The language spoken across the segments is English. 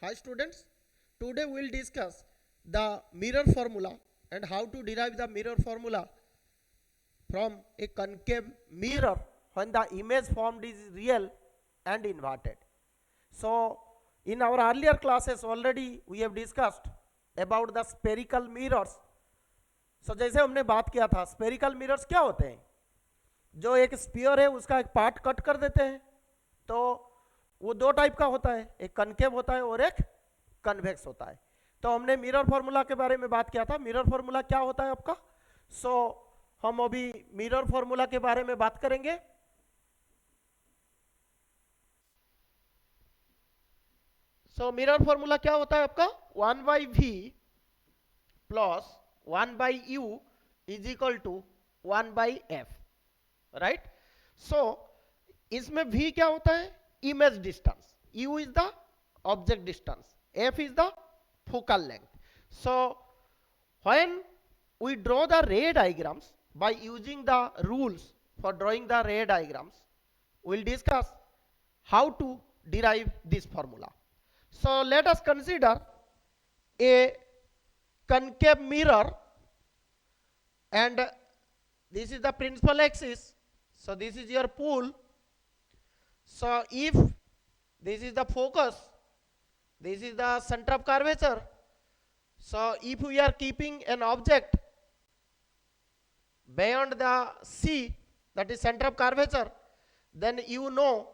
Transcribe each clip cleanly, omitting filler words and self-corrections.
Hi students, today we will discuss the mirror formula and how to derive the mirror formula from a concave mirror when the image formed is real and inverted. So in our earlier classes already we have discussed about the spherical mirrors. So जैसे हमने बात किया था spherical mirrors क्या होते हैं, जो एक स्पीयर है उसका एक पार्ट कट कर देते हैं तो वो दो टाइप का होता है, एक कनकेव होता है और एक कन्वेक्स होता है. तो हमने मिरर फॉर्मूला के बारे में बात किया था. मिरर फॉर्मूला क्या होता है आपका. सो हम अभी मिरर फॉर्मूला के बारे में बात करेंगे. सो मिरर फॉर्मूला क्या होता है आपका, 1/v plus 1/u is equal to 1/f. Right. So इसमें v क्या होता है, image distance, u is the object distance, f is the focal length. So when we draw the ray diagrams by using the rules for drawing the ray diagrams, we will discuss how to derive this formula. So let us consider a concave mirror and this is the principal axis. So this is your pool. So if this is the focus, this is the center of curvature. So if we are keeping an object beyond the C, that is center of curvature, then you know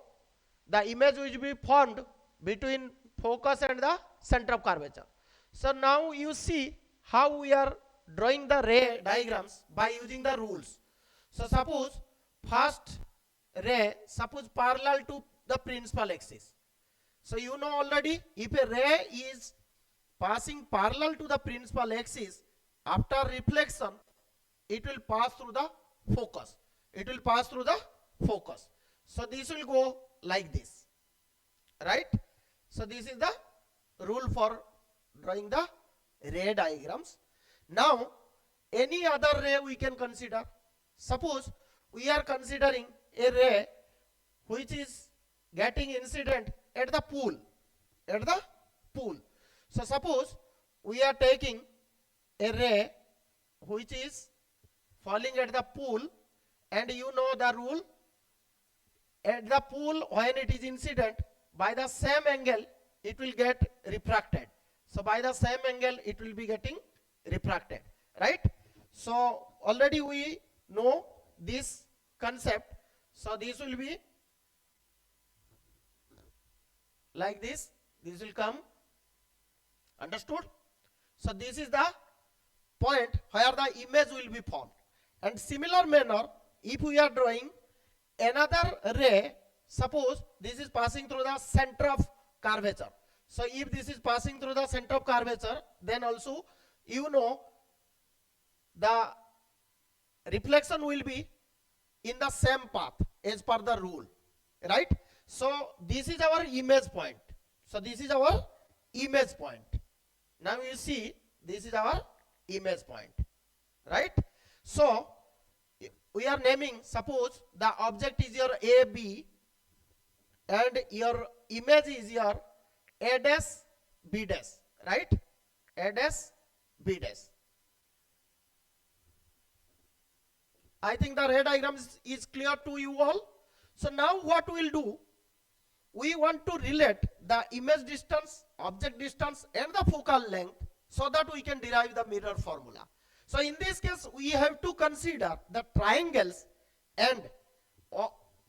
the image will be formed between focus and the center of curvature. So now you see how we are drawing the ray diagrams by using the rules. So suppose first ray, suppose parallel to the principal axis. So you know already, if a ray is passing parallel to the principal axis, after reflection it will pass through the focus. It will pass through the focus. So this will go like this. Right. So this is the rule for drawing the ray diagrams. Now any other ray we can consider. Suppose we are considering a ray which is getting incident at the pool. So suppose we are taking a ray which is falling at the pool, and you know the rule, at the pool when it is incident, by the same angle it will get refracted. So by the same angle it will be getting refracted. Right. So already we know this concept. So this will be like this. This will come. Understood? So this is the point where the image will be formed. And similar manner, if we are drawing another ray, suppose this is passing through the center of curvature. So if this is passing through the center of curvature, then also you know the reflection will be in the same path as per the rule. Right. So this is our image point. So this is our image point. Now you see this is our image point. Right. So we are naming, suppose the object is your AB and your image is your A dash B dash. Right. A dash B dash. I think the ray diagram is clear to you all. So now what we will do, we want to relate the image distance, object distance and the focal length so that we can derive the mirror formula. So in this case we have to consider the triangles, and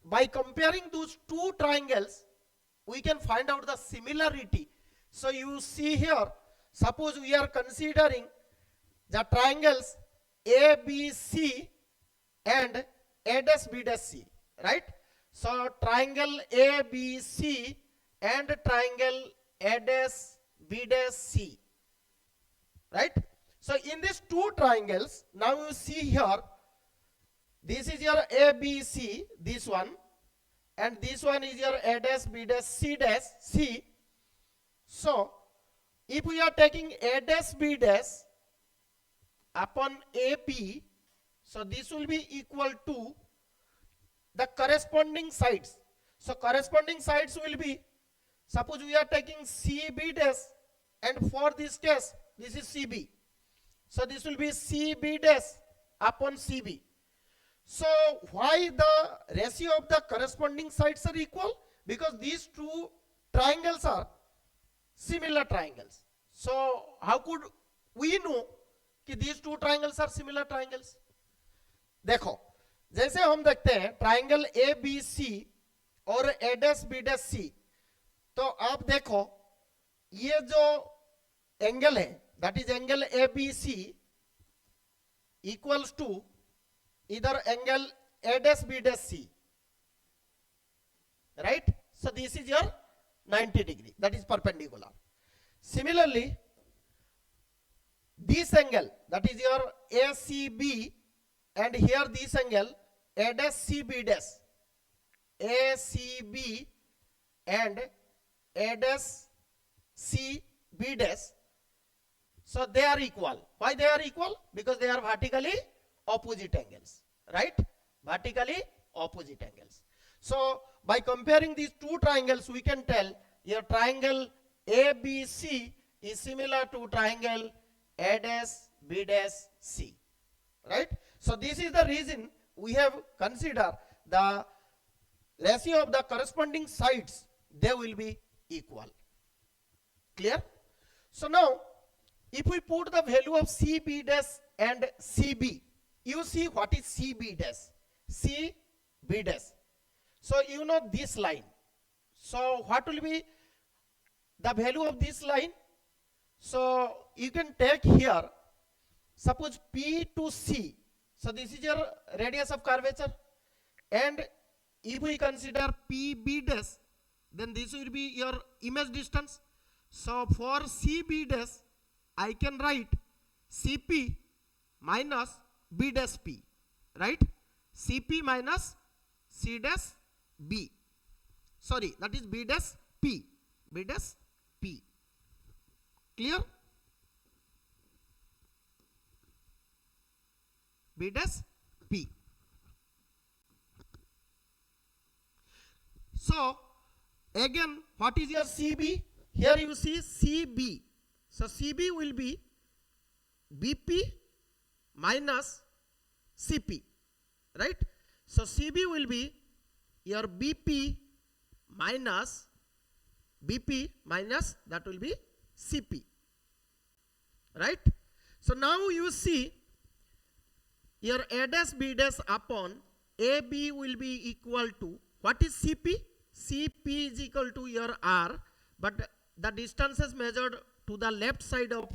by comparing those two triangles we can find out the similarity. So you see here, suppose we are considering the triangles ABC and A dash B dash C. Right. So triangle ABC and triangle A dash B dash C. Right. So in these two triangles, now you see here, this is your ABC, this one, and this one is your A dash B dash C dash C. So if we are taking A dash B dash upon AP, so this will be equal to the corresponding sides. So corresponding sides will be Suppose we are taking CB dash, and for this case, this is CB. So this will be CB dash upon CB. So why the ratio of the corresponding sides are equal? Because these two triangles are similar triangles. So how could we know कि these two triangles are similar triangles? देखो, जैसे हम देखते हैं triangle A B C और A dash B dash C, तो आप देखो ये जो एंगल है that is angle A B C equals to इधर angle A dash B dash C, right? So this is your 90 degree, that is perpendicular. Similarly, this angle, that is your ACB, and here this angle A dash CB dash, ACB and A dash CB dash, so they are equal. Why they are equal? Because they are vertically opposite angles, right? Vertically opposite angles. So by comparing these two triangles, we can tell your triangle ABC is similar to triangle A dash B dash C, right? So this is the reason we have considered the ratio of the corresponding sides, they will be equal. Clear? So now if we put the value of CB dash and CB, you see what is CB dash, CB dash. So you know this line. So what will be the value of this line? So you can take here, suppose P to C. So this is your radius of curvature, and if we consider PB dash, then this will be your image distance. So for CB dash, I can write CP minus B dash P, right? CP minus C dash B. Sorry, that is B dash P. B dash P. Clear? B dash P. So again, what is your CB? Here you see CB. So CB will be BP minus CP, right? So CB will be your BP minus that will be CP, right? So now you see your A dash B dash upon AB will be equal to, what is CP? CP is equal to your R, but the distance is measured to the left side of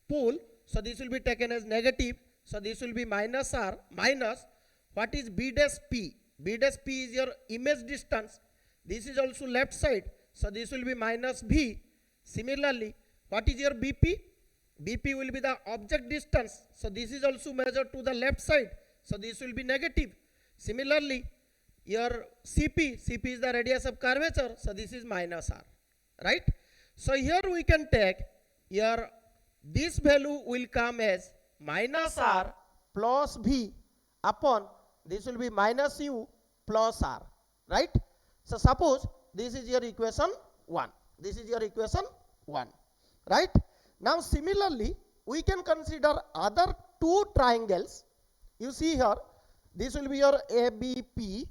pole, so this will be taken as negative, so this will be minus R minus, what is B dash P? B dash P is your image distance, this is also left side, so this will be minus V. Similarly, what is your BP? BP will be the object distance, so this is also measured to the left side, so this will be negative. Similarly, your CP is the radius of curvature, so this is minus R, right? So here we can take your, this value will come as minus R plus V upon, this will be minus U plus R, right? So suppose this is your equation 1, this is your equation 1, right? Now similarly, we can consider other two triangles. You see here, this will be your ABP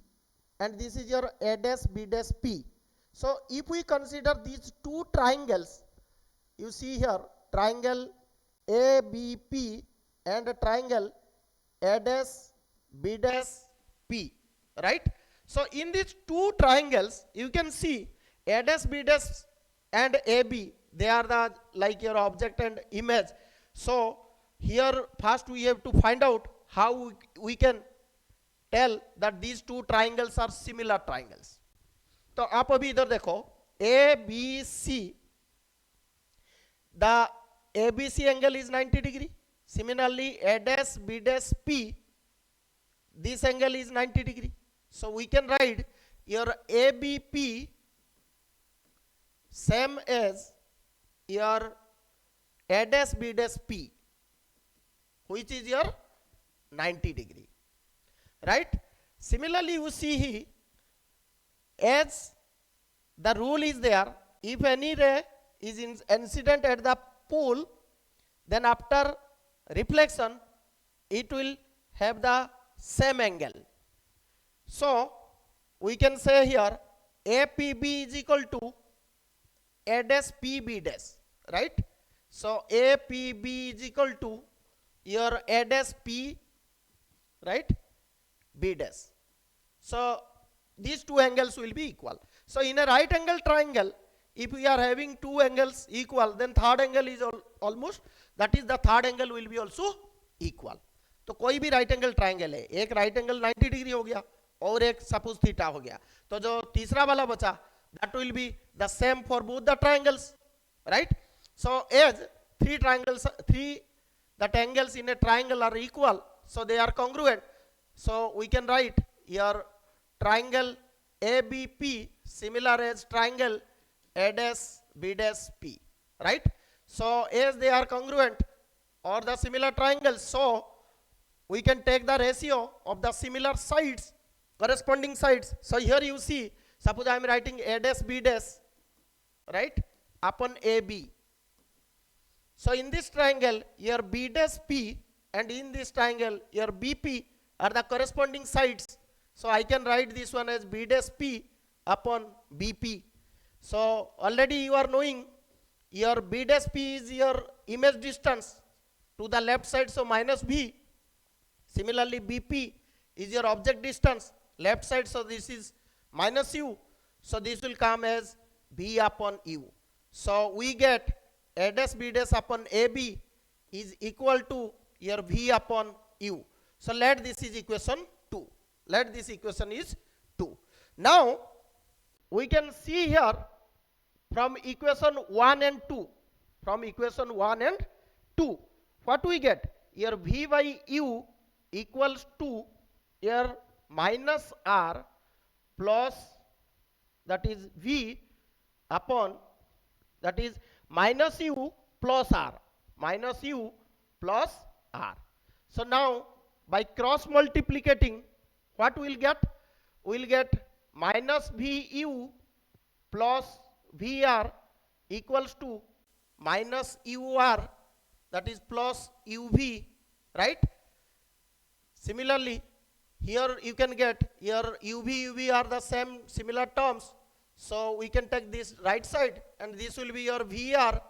and this is your A dash B dash P. So if we consider these two triangles, you see here triangle ABP and triangle A dash B dash P, right? So in these two triangles, you can see A dash B dash and AB, they are the like your object and image. So here first we have to find out how we can tell that these two triangles are similar triangles. तो आप अभी इधर देखो ABC, the ABC angle is 90 degree. Similarly, A dash B dash P, this angle is 90 degree. So we can write your ABP same as your A dash B dash P, which is your 90 degree, right? Similarly, you see here, as the rule is there, if any ray is incident at the pole, then after reflection it will have the same angle. So we can say here APB is equal to A dash PB dash, right? So APB is equal to your A dash P, right, B dash. So these two angles will be equal. So in a right angle triangle, if we are having two angles equal, then third angle is almost, that is the third angle will be also equal. तो कोई भी right angle triangle है, एक right angle 90 degree हो गया और एक suppose theta हो गया, तो जो तीसरा वाला बचा that will be the same for both the triangles, right? So as three that angles in a triangle are equal, so they are congruent. So we can write here triangle ABP similar as triangle A dash B dash P, right? So as they are congruent or the similar triangles, so we can take the ratio of the similar sides, corresponding sides. So here you see, suppose I am writing A dash B dash, right, upon AB. So in this triangle, your B dash P and in this triangle, your BP are the corresponding sides. So I can write this one as B dash P upon BP. So already you are knowing your B dash P is your image distance to the left side, so minus V. Similarly, BP is your object distance left side, so this is minus U. So this will come as B upon U. So we get A dash B dash upon AB is equal to your V upon U. So let this is equation 2. Let this equation is 2. Now we can see here from equation 1 and 2. From equation 1 and 2. What we get? Your V by U equals to your minus R plus, that is V upon, that is minus U plus R. Minus U plus R. So now by cross multiplicating, what we will get? We will get minus VU plus VR equals to minus UR, that is plus UV, right? Similarly, here you can get your UV, UV are the same similar terms. So we can take this right side and this will be your VR.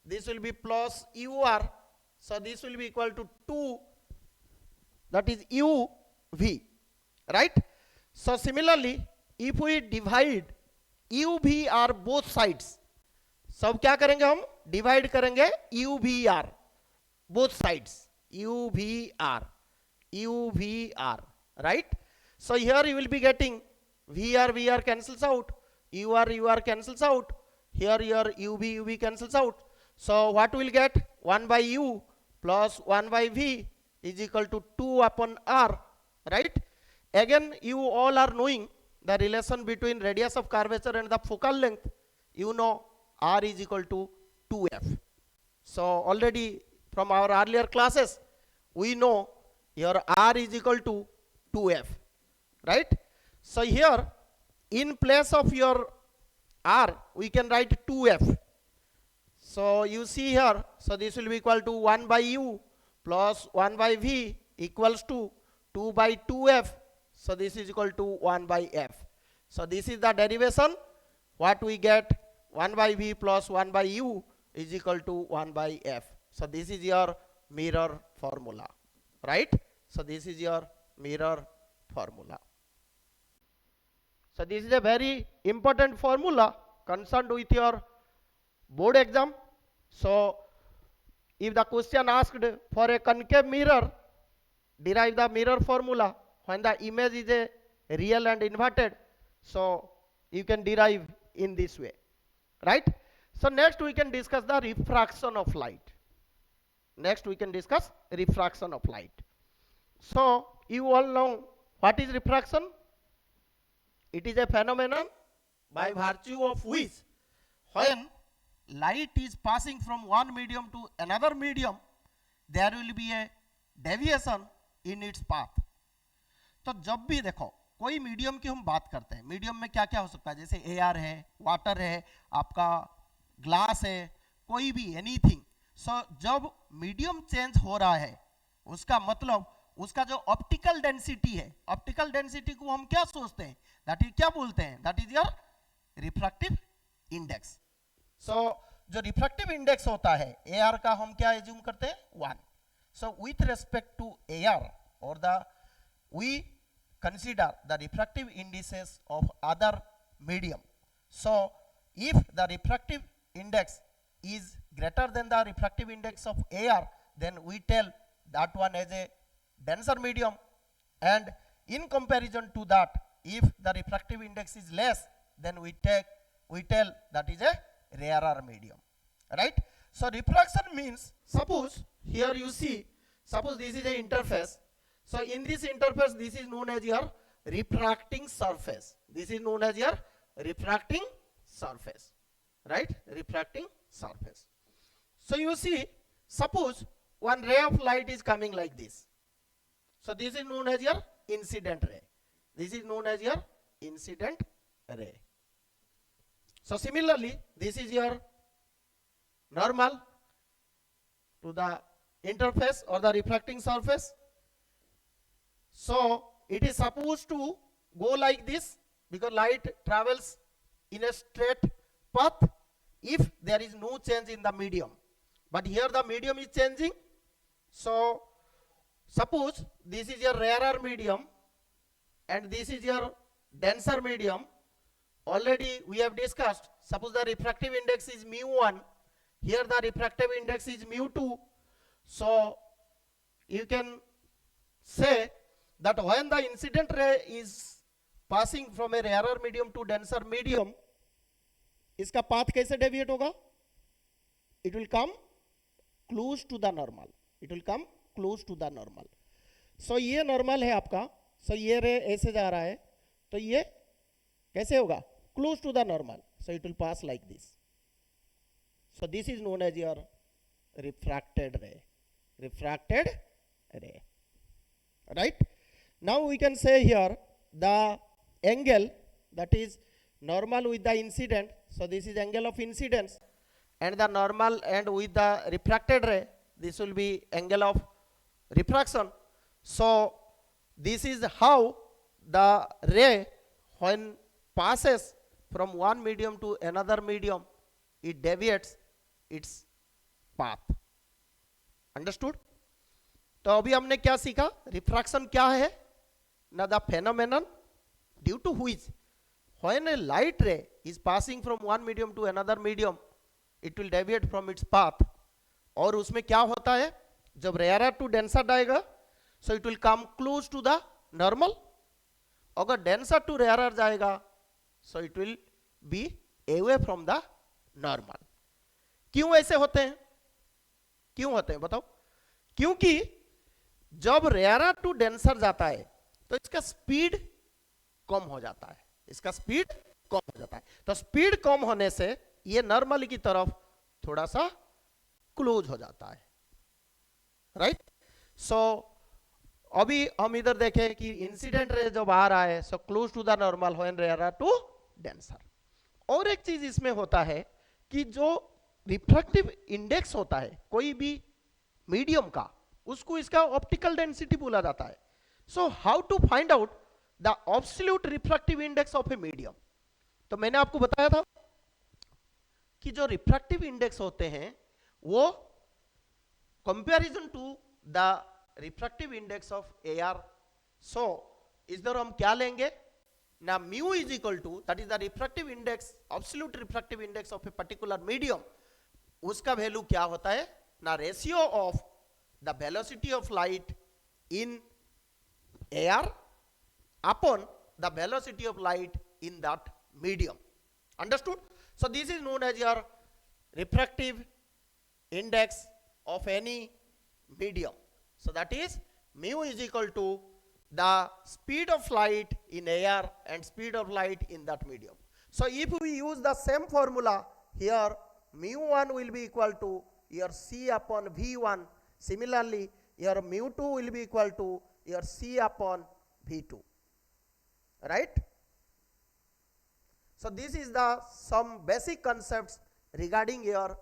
This will be plus UR. So this will be equal to 2, that is UV, right? So similarly, if we divide UVR both sides, so क्या करेंगे हम? Divide करेंगे UVR both sides. UVR, right? So here you will be getting VR cancels out, UR cancels out, here your UV cancels out. So what will get? 1 by U plus 1 by V is equal to 2 upon R, right? Again, you all are knowing the relation between radius of curvature and the focal length. You know R is equal to 2F. So already from our earlier classes, we know your R is equal to 2F, right? So here, in place of your R, we can write 2F. So you see here, so this will be equal to 1 by U plus 1 by V equals to 2 by 2F. So this is equal to 1 by F. So this is the derivation. What we get? 1 by V plus 1 by U is equal to 1 by F. So this is your mirror formula, right? So this is your mirror formula. So this is a very important formula concerned with your board exam. So if the question asked for a concave mirror, derive the mirror formula when the image is a real and inverted. So you can derive in this way, right? So next we can discuss the refraction of light. Next we can discuss refraction of light. So you all know what is refraction? It is a phenomenon by virtue of which when light is passing from one medium to another medium, there will be a deviation in its path. तो जब भी देखो कोई medium की हम बात करते हैं, मीडियम में क्या क्या हो सकता है, जैसे एयर है, वाटर है, आपका ग्लास है, कोई भी एनीथिंग। सो जब मीडियम चेंज हो रहा है उसका मतलब उसका जो ऑप्टिकल डेंसिटी है, ऑप्टिकल डेंसिटी को हम क्या सोचते हैं, दैट इज क्या बोलते हैं, that is your refractive index. So जो रिफ्रैक्टिव इंडेक्स होता है एआर का हम क्या एज्यूम करते हैं, 1। So with respect to air और the we consider the refractive indices of other medium. So if the refractive index is greater than the refractive index of air, then we tell that one as a denser medium, and in comparison to that, if the refractive index is less, then we tell that is a rarer medium, right? So refraction means, suppose here you see, suppose this is a interface. So in this interface, this is known as your refracting surface. This is known as your refracting surface, right? Refracting surface. So you see, suppose one ray of light is coming like this. So this is known as your incident ray. This is known as your incident ray. So similarly, this is your normal to the interface or the refracting surface. So it is supposed to go like this because light travels in a straight path if there is no change in the medium. But here the medium is changing. So suppose this is your rarer medium and this is your denser medium. Already we have discussed, suppose the refractive index is mu1, here the refractive index is mu2. So you can say that when the incident ray is passing from a rarer medium to denser medium, इसका path कैसे deviate होगा, it will come close to the normal, it will come close to the normal. So ये normal है आपका, so ये रे ऐसे जा रहा है, तो ये कैसे होगा, close to the normal, so it will pass like this. So this is known as your refracted ray, refracted ray, right? Now we can say here the angle that is normal with the incident. So this is angle of incidence, and the normal and with the refracted ray, this will be angle of refraction. So this is how the ray when passes from one medium to another medium, it deviates its path. Understood? तो अभी हमने क्या सीखा, refraction क्या है, ना the phenomenon due to which when a light ray is passing from one medium to another medium, it will deviate from its path. और उसमें क्या होता है, जब rarer to denser जाएगा, so it will come close to the normal. अगर denser to rarer जाएगा, so it will be away from the normal. क्यों ऐसे होते हैं, क्यों होते हैं बताओ, क्योंकि जब rarer to denser जाता है तो इसका स्पीड कम हो जाता है, इसका स्पीड कम हो जाता है, तो स्पीड कम होने से ये नॉर्मल की तरफ थोड़ा सा क्लोज हो जाता है, राइट? सो अभी हम इधर देखें कि इंसिडेंट रे जब आ रहा है, so close to the normal when rare to denser. और एक चीज इसमें होता है कि जो रिफ्रैक्टिव इंडेक्स होता है कोई भी मीडियम का, उसको इसका ऑप्टिकल डेंसिटी बोला जाता है। So how to find out the absolute refractive index of a medium? तो मैंने आपको बताया था कि जो रिफ्रैक्टिव इंडेक्स होते हैं वो comparison to the refractive index of air. So इधर हम क्या लेंगे ना, mu is equal to that is the refractive index, absolute refractive index of a particular medium, उसका वैल्यू क्या होता है ना, ratio of the velocity of light in air upon the velocity of light in that medium. Understood? So this is known as your refractive index of any medium. So that is mu is equal to the speed of light in air and speed of light in that medium. So if we use the same formula here, mu1 will be equal to your c upon v1. Similarly, your mu2 will be equal to your c upon v2. right? So this is the some basic concepts regarding your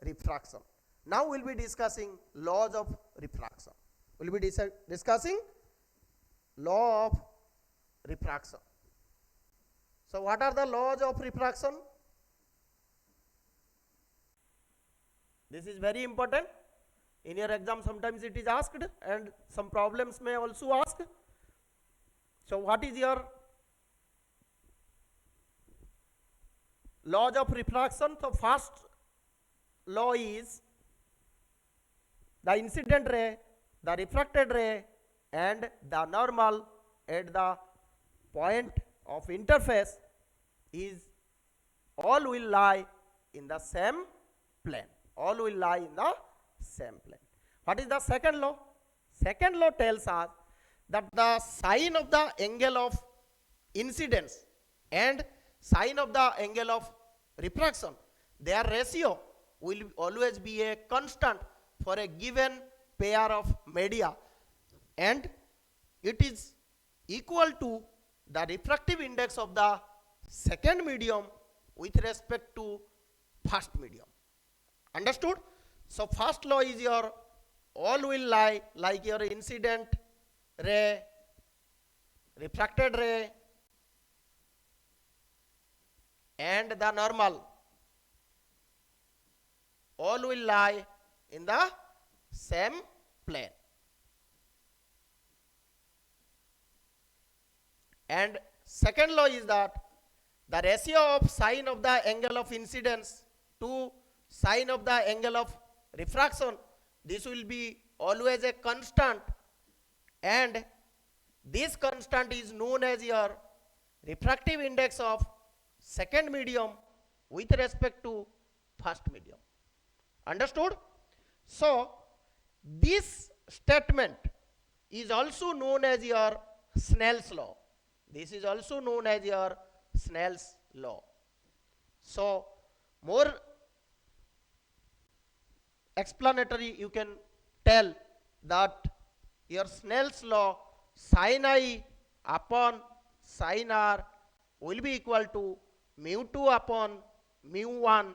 refraction. Now we'll be discussing laws of refraction. We'll be discussing law of refraction. So what are the laws of refraction? This is very important. In your exam sometimes it is asked and some problems may also ask. So what is your laws of refraction? So first law is the incident ray, the refracted ray and the normal at the point of interface is all will lie in the same plane. All will lie in the same plane. What is the second law? Second law tells us that the sine of the angle of incidence and sine of the angle of refraction, their ratio will always be a constant for a given pair of media, and it is equal to the refractive index of the second medium with respect to first medium. Understood? So first law is your all will lie like your incident ray, refracted ray and the normal all will lie in the same plane. And second law is that the ratio of sine of the angle of incidence to sine of the angle of refraction, this will be always a constant, and this constant is known as your refractive index of second medium with respect to first medium. Understood? So this statement is also known as your Snell's law. This is also known as your Snell's law. So more explanatory, you can tell that your Snell's law sin I upon sin R will be equal to mu 2 upon mu 1,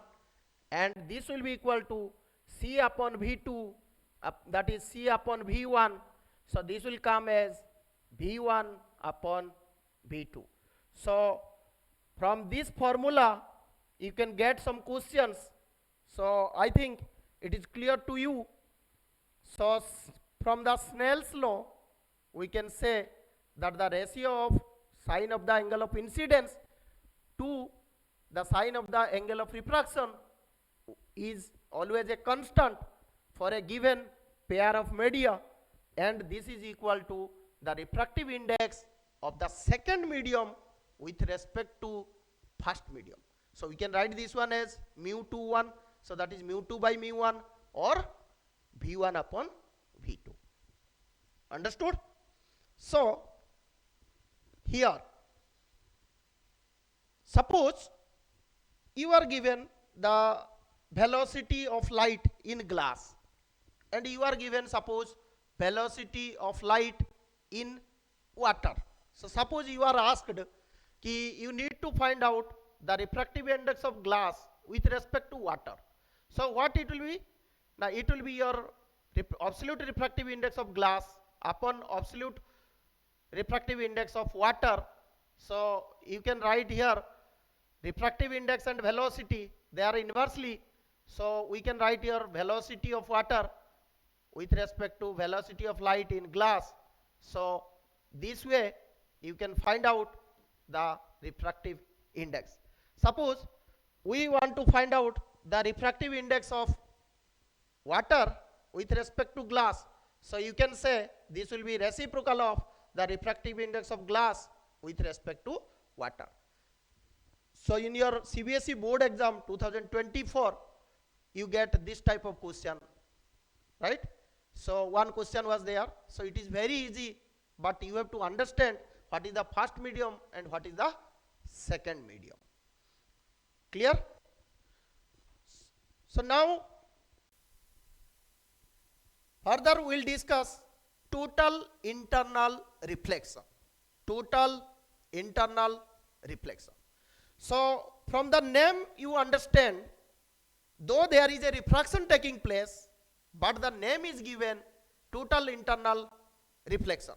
and this will be equal to C upon V2, that is C upon V1. So this will come as V1 upon V2. So from this formula you can get some questions. So I think it is clear to you. So from the Snell's law we can say that the ratio of sine of the angle of incidence to the sine of the angle of refraction is always a constant for a given pair of media, and this is equal to the refractive index of the second medium with respect to first medium. So we can write this one as mu 2 1, so that is mu 2 by mu 1 or V1 upon V2. Understood? So here suppose you are given the velocity of light in glass, and you are given suppose velocity of light in water. So suppose you are asked ki you need to find out the refractive index of glass with respect to water. So what it will be? Now it will be your absolute refractive index of glass upon absolute refractive index of water. So you can write here refractive index and velocity, they are inversely. So we can write here velocity of water with respect to velocity of light in glass. So this way you can find out the refractive index. Suppose we want to find out the refractive index of water with respect to glass. So you can say this will be reciprocal of the refractive index of glass with respect to water. So in your CBSE board exam 2024, you get this type of question, right? So one question was there. So it is very easy, but you have to understand what is the first medium and what is the second medium. Clear? So now further we will discuss total internal reflection. Total internal reflection. So from the name you understand, though there is a refraction taking place, but the name is given total internal reflection.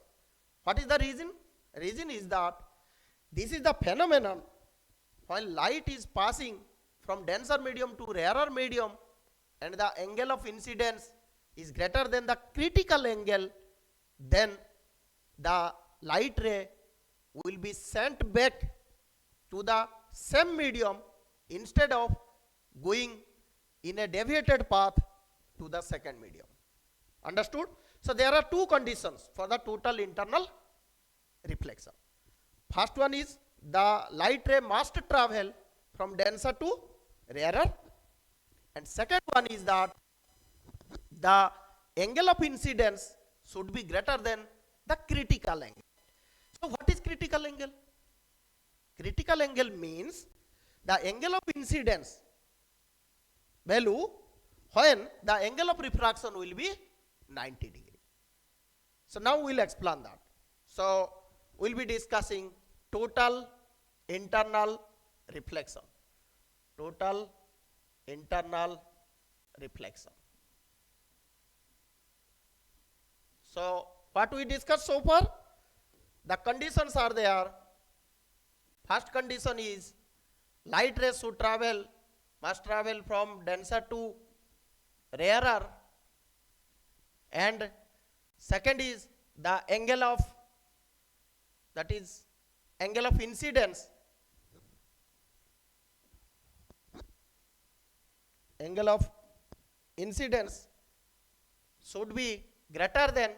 What is the reason? Reason is that this is the phenomenon when light is passing from denser medium to rarer medium and the angle of incidence is greater than the critical angle, then the light ray will be sent back to the same medium instead of going in a deviated path to the second medium. Understood? So there are two conditions for the total internal reflection. First one is the light ray must travel from denser to rarer, and second one is that the angle of incidence should be greater than the critical angle. So what is critical angle? Critical angle means the angle of incidence value when the angle of refraction will be 90 degree. So now we will explain that. So we will be discussing total internal reflection. Total internal reflection. So what we discussed so far? The conditions are there. First condition is light rays must travel from denser to rarer, and second is the angle of, that is angle of incidence, angle of incidence should be greater than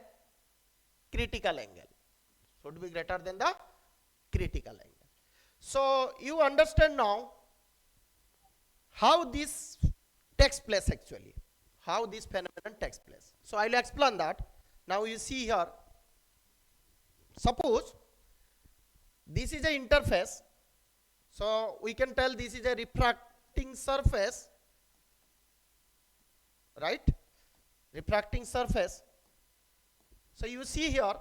critical angle, should be greater than the critical angle. So you understand now how this takes place actually, how this phenomenon takes place. So I will explain that. Now you see here, suppose this is an interface, so we can tell this is a refracting surface, right? Refracting surface. So you see here,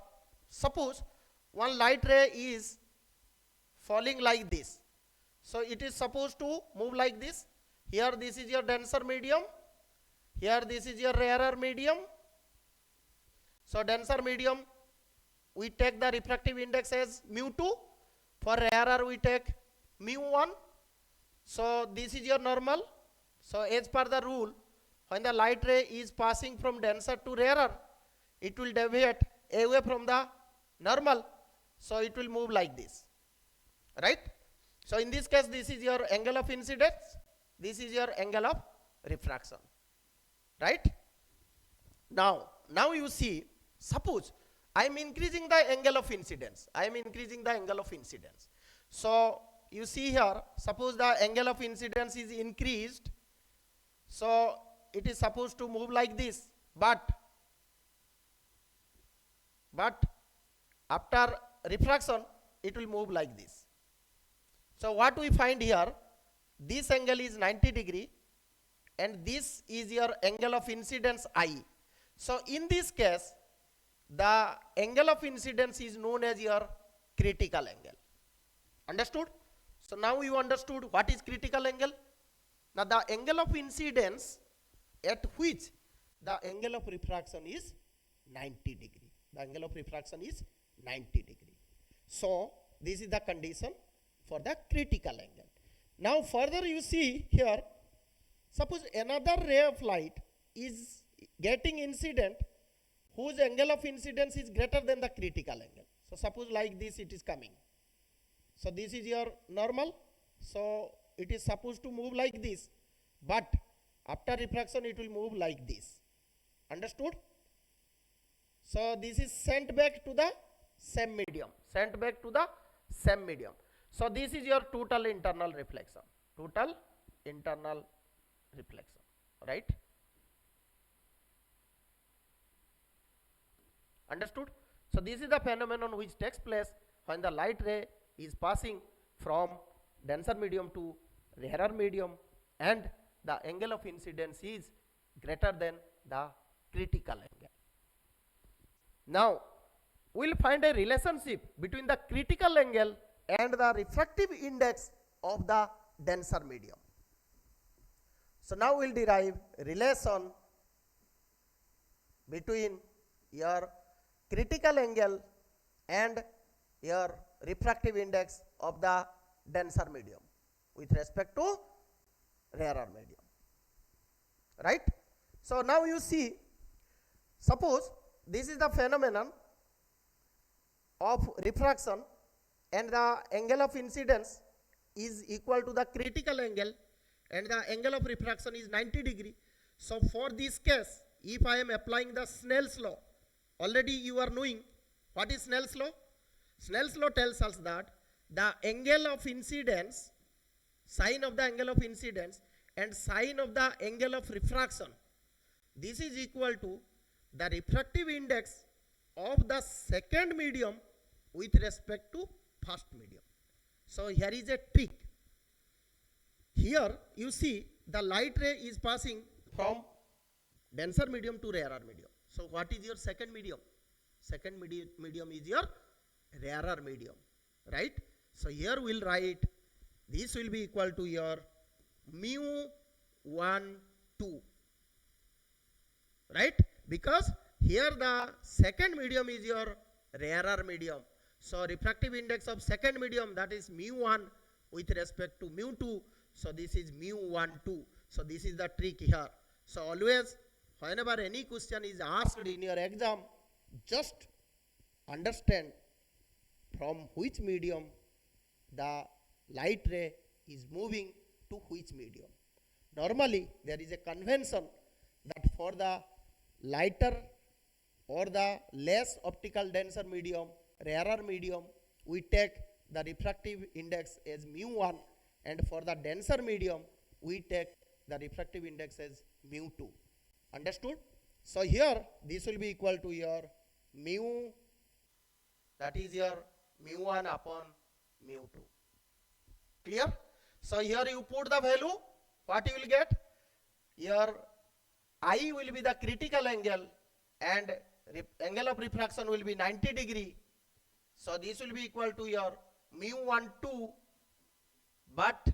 suppose one light ray is falling like this. So it is supposed to move like this. Here this is your denser medium. Here this is your rarer medium. So denser medium, we take the refractive index as mu2. For rarer we take mu1. So this is your normal. So as per the rule, when the light ray is passing from denser to rarer, it will deviate away from the normal. So it will move like this, right? So in this case, this is your angle of incidence, this is your angle of refraction, right? Now you see, suppose I am increasing the angle of incidence, So you see here, suppose the angle of incidence is increased, so it is supposed to move like this, but after refraction it will move like this. So what we find here, this angle is 90 degree and this is your angle of incidence I. So in this case, the angle of incidence is known as your critical angle. Understood? So now you understood what is critical angle. Now the angle of incidence at which the angle of refraction is 90 degree. The angle of refraction is 90 degree. So this is the condition for the critical angle. Now further you see here, suppose another ray of light is getting incident whose angle of incidence is greater than the critical angle. So suppose like this it is coming. So this is your normal. So it is supposed to move like this, but after refraction it will move like this. Understood? So this is sent back to the same medium, So this is your total internal reflection, right? Understood? So this is the phenomenon which takes place when the light ray is passing from denser medium to rarer medium and the angle of incidence is greater than the critical angle. Now we will find a relationship between the critical angle and the refractive index of the denser medium. So now we'll derive relation between your critical angle and your refractive index of the denser medium with respect to rarer medium, right? So now you see, suppose this is the phenomenon of refraction and the angle of incidence is equal to the critical angle and the angle of refraction is 90 degree. So for this case, if I am applying the Snell's law, already you are knowing what is Snell's law. Snell's law tells us that the angle of incidence, sine of the angle of incidence and sine of the angle of refraction, this is equal to the refractive index of the second medium with respect to first medium. So here is a trick. Here you see the light ray is passing from denser medium to rarer medium. So what is your second medium? Second medium is your rarer medium, right? So here we'll write this will be equal to your mu 1 2, right? Because here the second medium is your rarer medium. So refractive index of second medium, that is mu 1 with respect to mu 2. So this is mu 1 2. So this is the trick here. So always whenever any question is asked in your exam, just understand from which medium the light ray is moving to which medium. Normally there is a convention that for the lighter or the less optical denser medium, rarer medium, we take the refractive index as mu 1, and for the denser medium we take the refractive index as mu 2. Understood? So here this will be equal to your mu, that is your mu 1 upon mu 2. Clear? So here you put the value, what you will get? Your I will be the critical angle and angle of refraction will be 90 degree. So this will be equal to your mu 1 2, but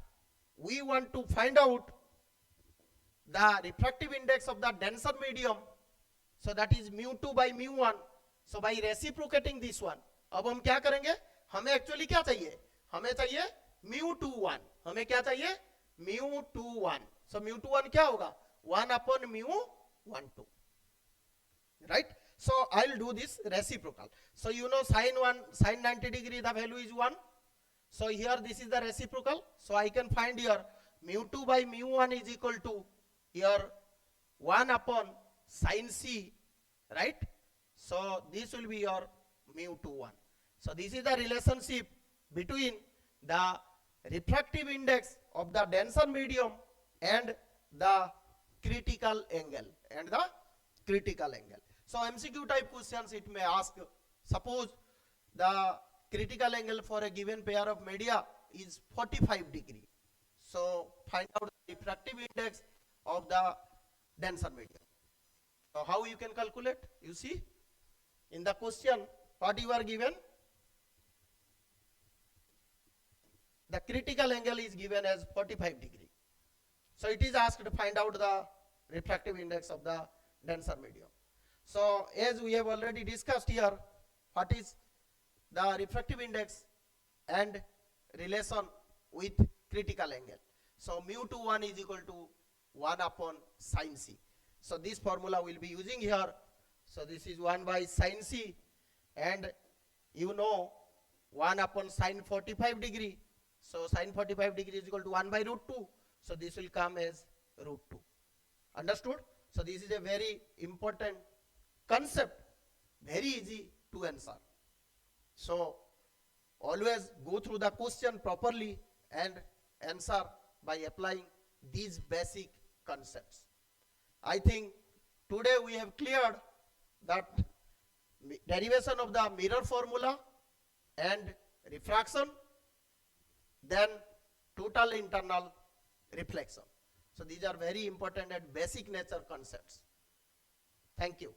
we want to find out the refractive index of the denser medium. So that is mu 2 by mu 1. So by reciprocating this one, अब हम क्या करेंगे? हमें actually क्या चाहिए? हमें चाहिए mu 2 1. हमें क्या चाहिए? mu 2 1. So mu 2 1 क्या होगा? 1 upon mu 1 2. Right? So I'll do this reciprocal. So you know sine 90 degree, the value is 1. So here this is the reciprocal. So I can find here mu 2 by mu 1 is equal to here 1 upon sine C, right? So this will be your mu 2 1. So this is the relationship between the refractive index of the denser medium and the critical angle So MCQ type questions it may ask, suppose the critical angle for a given pair of media is 45 degree. So find out the refractive index of the denser medium. So how you can calculate? You see in the question what you are given, the critical angle is given as 45 degree. So it is asked to find out the refractive index of the denser medium. So as we have already discussed here, what is the refractive index and relation with critical angle. So mu 2 1 is equal to 1 upon sine C. So this formula will be using here. So this is 1 by sine C, and you know 1 upon sine 45 degree. So sine 45 degree is equal to 1 by root 2. So this will come as root 2. Understood? So this is a very important concept, very easy to answer. So always go through the question properly and answer by applying these basic concepts. I think today we have cleared that derivation of the mirror formula and refraction, then total internal reflection. So these are very important and basic nature concepts. Thank you.